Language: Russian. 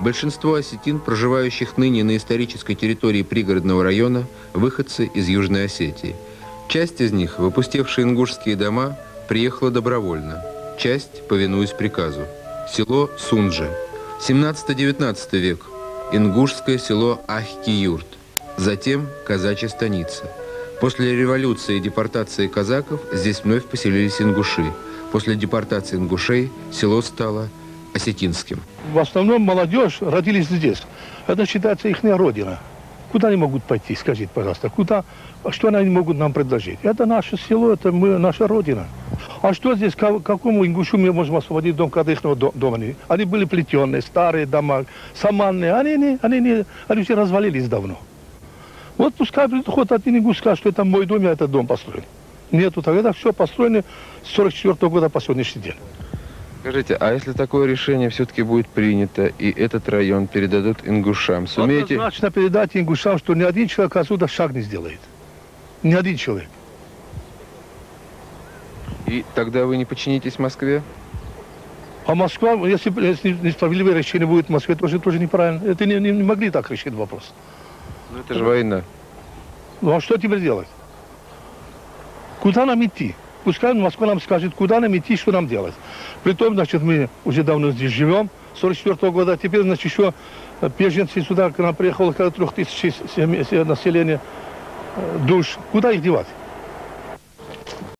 Большинство осетин, проживающих ныне на исторической территории пригородного района, выходцы из Южной Осетии. Часть из них, в опустевшие ингушские дома, приехала добровольно, часть, повинуясь приказу. Село Сунджа. 17-19 век. Ингушское село Ахки-Юрт. Затем казачья станица. После революции и депортации казаков здесь вновь поселились ингуши. После депортации ингушей село стало осетинским. В основном молодежь родились здесь. Это считается их родина. Куда они могут пойти, скажите, пожалуйста, куда, что они могут нам предложить? Это наше село, это наша родина. А что здесь, какому ингушу мы можем освободить дом, когда их дома нет? Они были плетеные, старые дома, саманные, они все развалились давно. Вот пускай хоть один ингуш скажет, что это мой дом, я этот дом построил. Нету, тогда все построено с 1944 года по сегодняшний день. Скажите, а если такое решение все-таки будет принято, и этот район передадут ингушам, сумеете... Однозначно передать ингушам, что ни один человек отсюда шаг не сделает. Ни один человек. И тогда вы не подчинитесь Москве? А Москва, если несправедливое решение будет в Москве, тоже неправильно. Это не могли так решить вопрос. Но это же война. Ну а что теперь делать? Куда нам идти? Пускай Москва нам скажет, куда нам идти, что нам делать. Притом, значит, мы уже давно здесь живем, с 1944 года. Теперь, значит, еще беженцы сюда, к нам приехало около 3000 населения душ. Куда их девать?